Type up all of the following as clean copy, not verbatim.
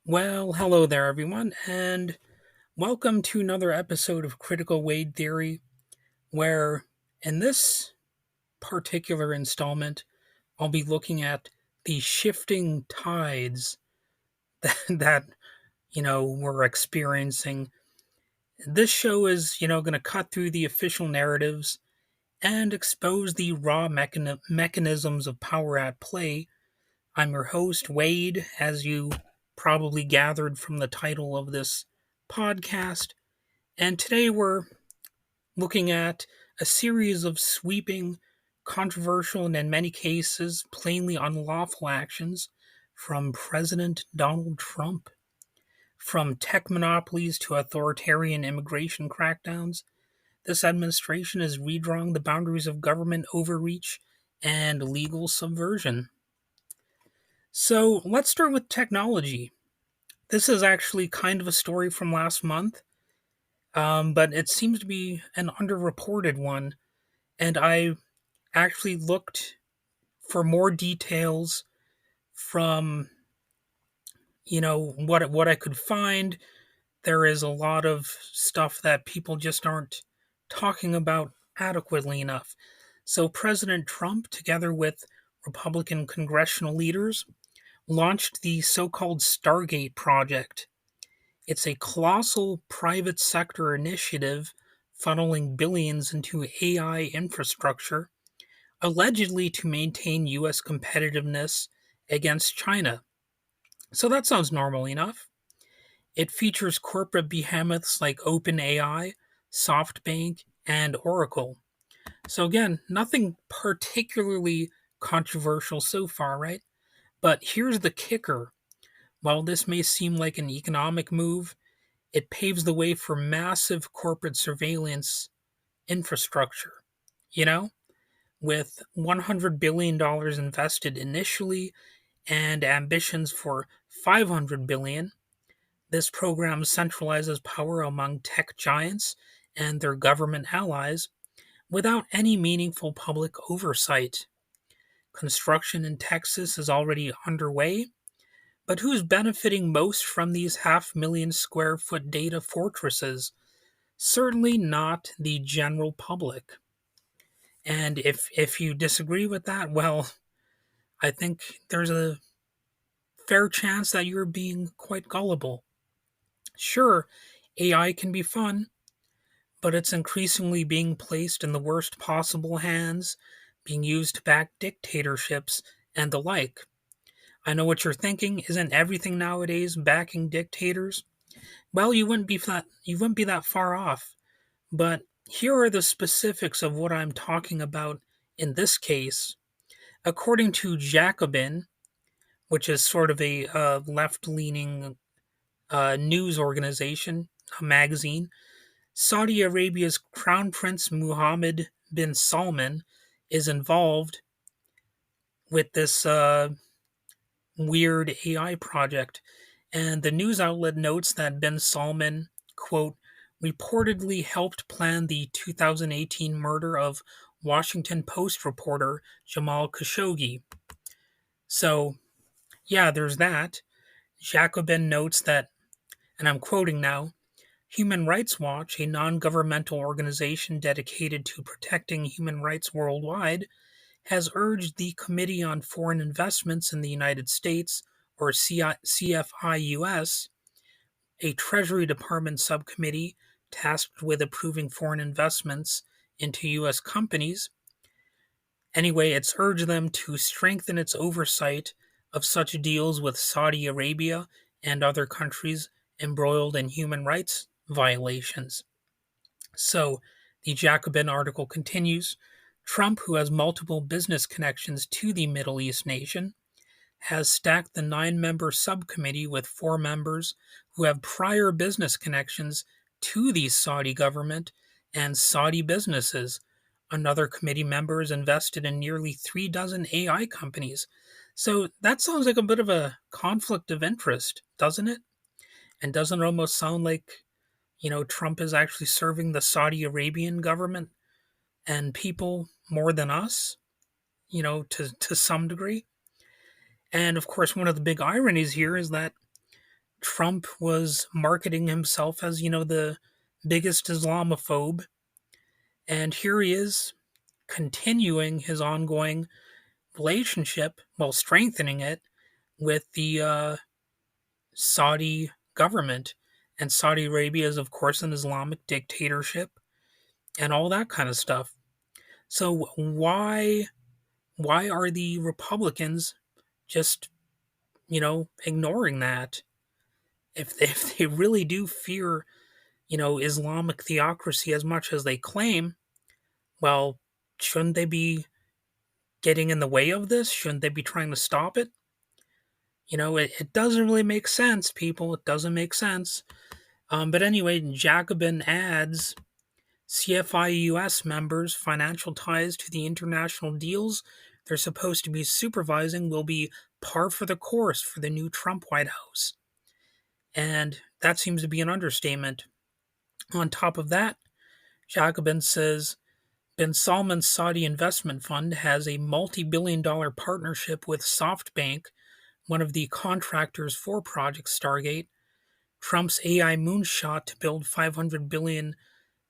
Well, hello there, everyone, and welcome to another episode of Critical Weight Theory, where in this particular installment, I'll be looking at the shifting tides that we're experiencing. This show is, going to cut through the official narratives and expose the raw mechanisms of power at play. I'm your host, Wade, as you probably gathered from the title of this podcast. And today we're looking at a series of sweeping, controversial, and in many cases plainly unlawful actions from President Donald Trump. From tech monopolies to authoritarian immigration crackdowns, this administration is redrawing the boundaries of government overreach and legal subversion. So let's start with technology. This is actually kind of a story from last month, but it seems to be an underreported one. And I actually looked for more details from what I could find. There is a lot of stuff that people just aren't talking about adequately enough. So President Trump, together with Republican congressional leaders, launched the so-called Stargate project. It's a colossal private sector initiative funneling billions into AI infrastructure, allegedly to maintain US competitiveness against China. So that sounds normal enough. It features corporate behemoths like OpenAI, SoftBank, and Oracle. So again, nothing particularly controversial so far, right? But here's the kicker. While this may seem like an economic move, it paves the way for massive corporate surveillance infrastructure. You know, with $100 billion invested initially and ambitions for $500 billion, this program centralizes power among tech giants and their government allies without any meaningful public oversight. Construction in Texas is already underway, but who's benefiting most from these half-million square foot data fortresses? Certainly not the general public. And if you disagree with that, well, I think there's a fair chance that you're being quite gullible. Sure, AI can be fun, but it's increasingly being placed in the worst possible hands, being used to back dictatorships and the like. I know what you're thinking. Isn't everything nowadays backing dictators? Well, you wouldn't be that far off. But here are the specifics of what I'm talking about in this case. According to Jacobin, which is sort of a left-leaning news organization, a magazine, Saudi Arabia's Crown Prince Mohammed bin Salman is involved with this weird AI project. And the news outlet notes that bin Salman, quote, reportedly helped plan the 2018 murder of Washington Post reporter Jamal Khashoggi. So, yeah, there's that. Jacobin notes that, and I'm quoting now, Human Rights Watch, a non governmental organization dedicated to protecting human rights worldwide, has urged the Committee on Foreign Investments in the United States, or CFIUS, a Treasury Department subcommittee tasked with approving foreign investments into U.S. companies. Anyway, it's urged them to strengthen its oversight of such deals with Saudi Arabia and other countries embroiled in human rights violations. So, the Jacobin article continues. Trump, who has multiple business connections to the Middle East nation, has stacked the 9-member subcommittee with 4 members who have prior business connections to the Saudi government and Saudi businesses. Another committee member is invested in nearly 3 dozen AI companies. So that sounds like a bit of a conflict of interest, doesn't it? And doesn't it almost sound like, Trump is actually serving the Saudi Arabian government and people more than us, to some degree? And of course, one of the big ironies here is that Trump was marketing himself as, the biggest Islamophobe. And here he is continuing his ongoing relationship, while strengthening it, with the Saudi government. And Saudi Arabia is, of course, an Islamic dictatorship and all that kind of stuff. So why are the Republicans just, ignoring that? If they really do fear, Islamic theocracy as much as they claim, well, shouldn't they be getting in the way of this? Shouldn't they be trying to stop it? It doesn't really make sense, people. It doesn't make sense. But anyway, Jacobin adds CFIUS members' financial ties to the international deals they're supposed to be supervising will be par for the course for the new Trump White House. And that seems to be an understatement. On top of that, Jacobin says Bin Salman's Saudi investment fund has a multi-billion-dollar partnership with SoftBank, one of the contractors for Project Stargate. Trump's AI moonshot to build $500 billion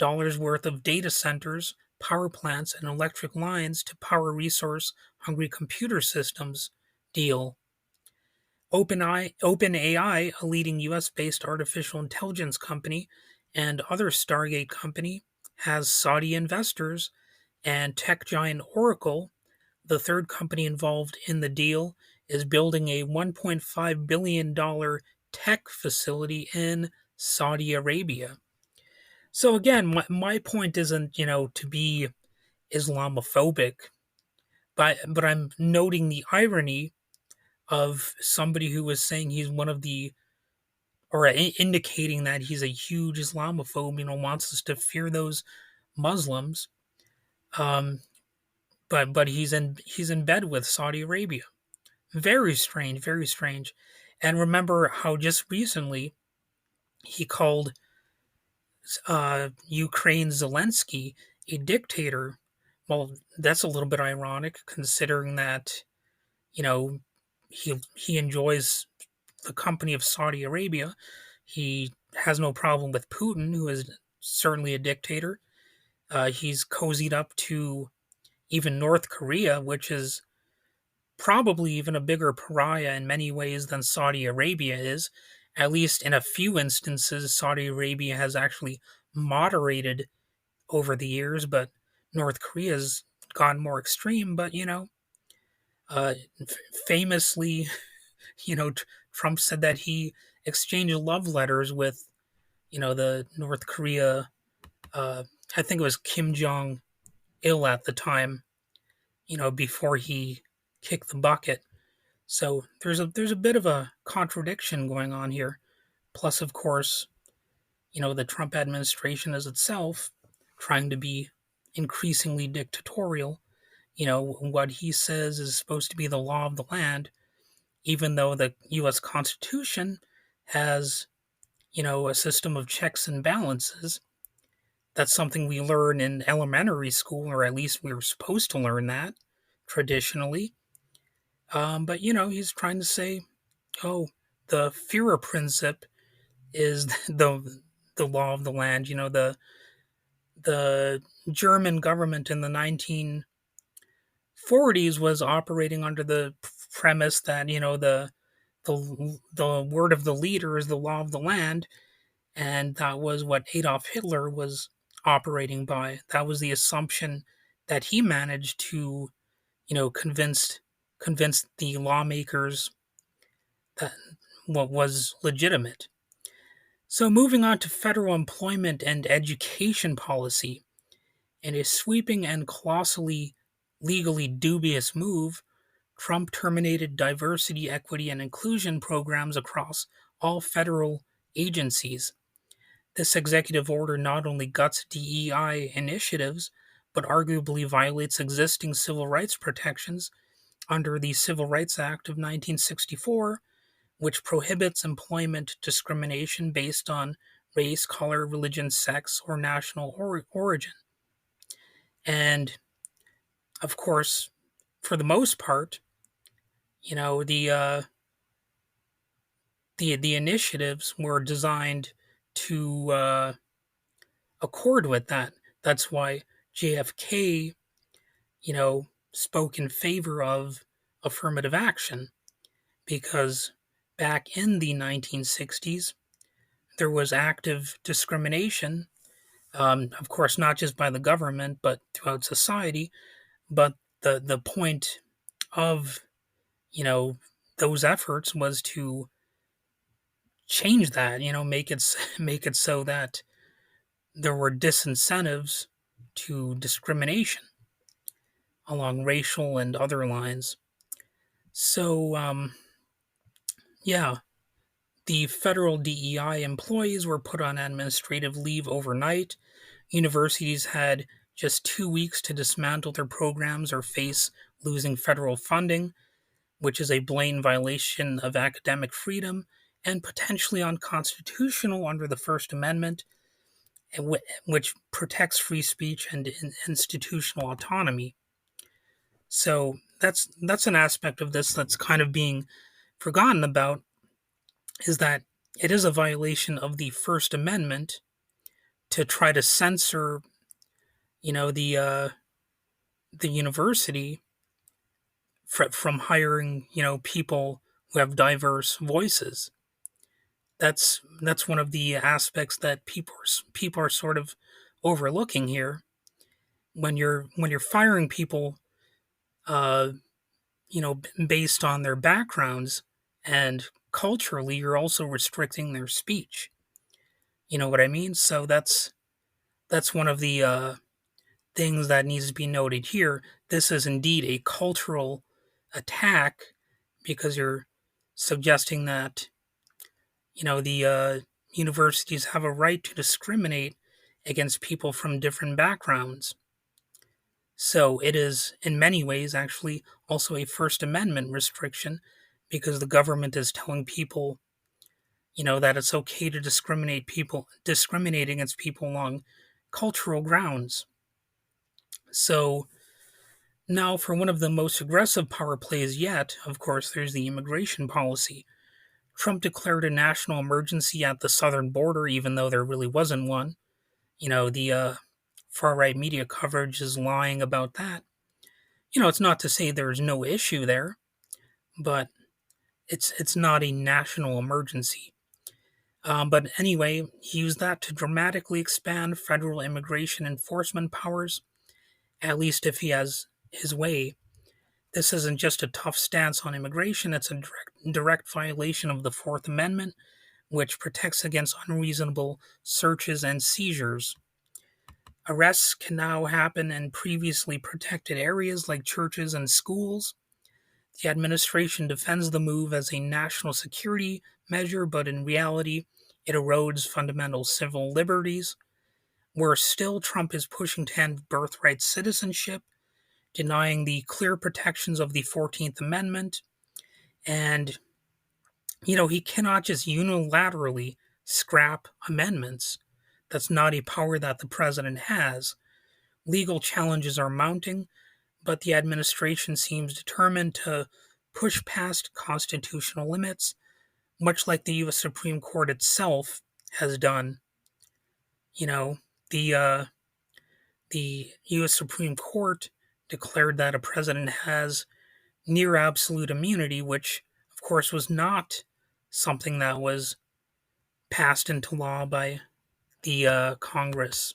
worth of data centers, power plants, and electric lines to power resource-hungry computer systems deal. OpenAI, a leading US-based artificial intelligence company, and other Stargate company, has Saudi investors, and tech giant Oracle, the third company involved in the deal, is building a $1.5 billion tech facility in Saudi Arabia. So again, my point isn't, to be Islamophobic, but I'm noting the irony of somebody who was saying he's one of the, or indicating that he's a huge Islamophobe, wants us to fear those Muslims. Um, but he's in bed with Saudi Arabia. Very strange, very strange. And remember how just recently he called Ukraine Zelensky a dictator. Well, that's a little bit ironic considering that, you know, he enjoys the company of Saudi Arabia. He has no problem with Putin, who is certainly a dictator. He's cozied up to even North Korea, which is probably even a bigger pariah in many ways than Saudi Arabia is. At least in a few instances, Saudi Arabia has actually moderated over the years, but North Korea's gone more extreme. But, uh, famously, Trump said that he exchanged love letters with, the North Korea, uh, I think it was Kim Jong Il at the time, before he kicked the bucket. So there's a bit of a contradiction going on here. Plus, of course, the Trump administration is itself trying to be increasingly dictatorial. What he says is supposed to be the law of the land, even though the U.S. Constitution has, a system of checks and balances. That's something we learn in elementary school, or at least we were supposed to learn that traditionally. But he's trying to say, oh, the Führer principle is the law of the land. The German government in the 1940s was operating under the premise that the word of the leader is the law of the land, and that was what Adolf Hitler was operating by. That was the assumption that he managed to convince the lawmakers that what was legitimate. So, moving on to federal employment and education policy, in a sweeping and colossally legally dubious move, Trump terminated diversity, equity, and inclusion programs across all federal agencies. This executive order not only guts DEI initiatives, but arguably violates existing civil rights protections under the Civil Rights Act of 1964, which prohibits employment discrimination based on race, color, religion, sex, or national origin. And of course, for the most part, the the initiatives were designed to accord with that. That's why JFK, spoke in favor of affirmative action, because back in the 1960s, there was active discrimination, of course, not just by the government, but throughout society. But the point of, you know, those efforts was to change that, make it make it so that there were disincentives to discrimination along racial and other lines. So, yeah, the federal DEI employees were put on administrative leave overnight. Universities had just 2 weeks to dismantle their programs or face losing federal funding, which is a blatant violation of academic freedom and potentially unconstitutional under the First Amendment, which protects free speech and institutional autonomy. So that's an aspect of this that's kind of being forgotten about, is that it is a violation of the First Amendment to try to censor, you know, the uh, the university from hiring, people who have diverse voices. That's one of the aspects that people are sort of overlooking here. When you're firing people, uh, based on their backgrounds, and culturally, you're also restricting their speech. You know what I mean? So that's one of the things that needs to be noted here. This is indeed a cultural attack, because you're suggesting that, the universities have a right to discriminate against people from different backgrounds. So it is, in many ways, actually also a First Amendment restriction, because the government is telling people, that it's okay to discriminate against people along cultural grounds. So now, for one of the most aggressive power plays yet, of course, there's the immigration policy. Trump declared a national emergency at the southern border, even though there really wasn't one. The far right media coverage is lying about that. It's not to say there's no issue there, but it's not a national emergency. But anyway, he used that to dramatically expand federal immigration enforcement powers, at least if he has his way. This isn't just a tough stance on immigration, it's a direct violation of the Fourth Amendment, which protects against unreasonable searches and seizures. Arrests can now happen in previously protected areas like churches and schools. The administration defends the move as a national security measure, but in reality, it erodes fundamental civil liberties. Where still, Trump is pushing to end birthright citizenship, denying the clear protections of the 14th Amendment, and, he cannot just unilaterally scrap amendments. That's not a power that the president has. Legal challenges are mounting, but the administration seems determined to push past constitutional limits, much like the U.S. Supreme Court itself has done. You know, the the U.S. Supreme Court declared that a president has near absolute immunity, which, of course, was not something that was passed into law by the Congress.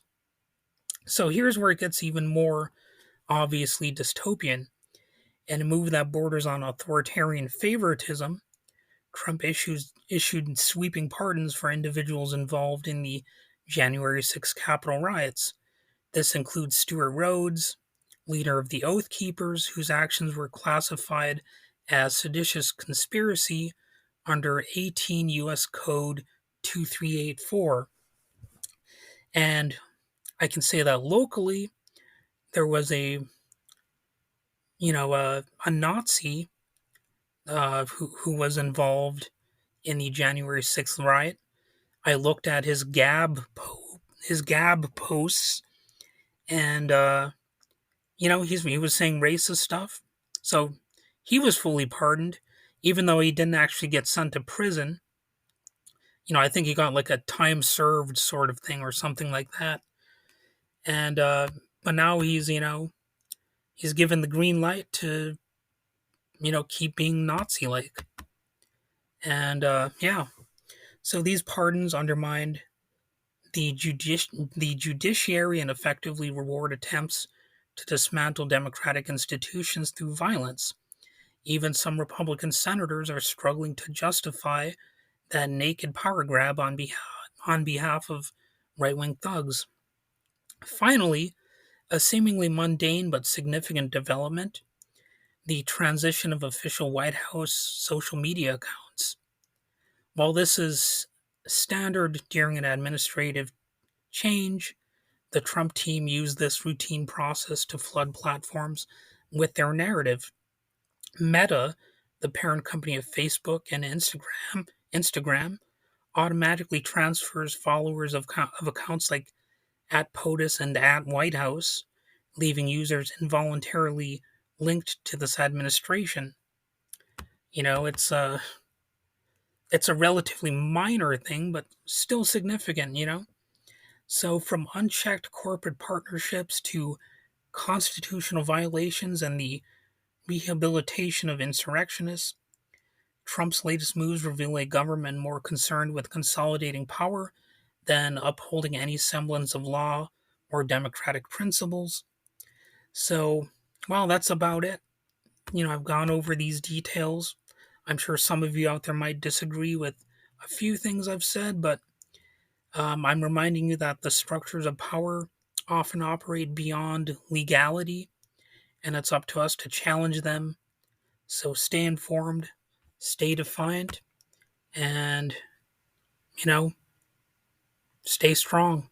So here's where it gets even more obviously dystopian. In a move that borders on authoritarian favoritism, Trump issued sweeping pardons for individuals involved in the January 6th Capitol riots. This includes Stuart Rhodes, leader of the Oath Keepers, whose actions were classified as seditious conspiracy under 18 U.S. Code 2384. And I can say that locally, there was a Nazi who was involved in the January 6th riot. I looked at his Gab posts, and he was saying racist stuff. So he was fully pardoned, even though he didn't actually get sent to prison. I think he got like a time served sort of thing or something like that. And but now he's given the green light to keep being Nazi like. And yeah, so these pardons undermined the judiciary and effectively reward attempts to dismantle democratic institutions through violence. Even some Republican senators are struggling to justify that naked power grab on behalf of right wing thugs. Finally, a seemingly mundane but significant development: the transition of official White House social media accounts. While this is standard during an administrative change, the Trump team used this routine process to flood platforms with their narrative. Meta, the parent company of Facebook and Instagram automatically transfers followers of accounts like at POTUS and at White House, leaving users involuntarily linked to this administration. You know, it's a relatively minor thing, but still significant. So from unchecked corporate partnerships to constitutional violations and the rehabilitation of insurrectionists, Trump's latest moves reveal a government more concerned with consolidating power than upholding any semblance of law or democratic principles. So, well, that's about it. I've gone over these details. I'm sure some of you out there might disagree with a few things I've said, but I'm reminding you that the structures of power often operate beyond legality, and it's up to us to challenge them. So stay informed, stay defiant, and, you know, stay strong.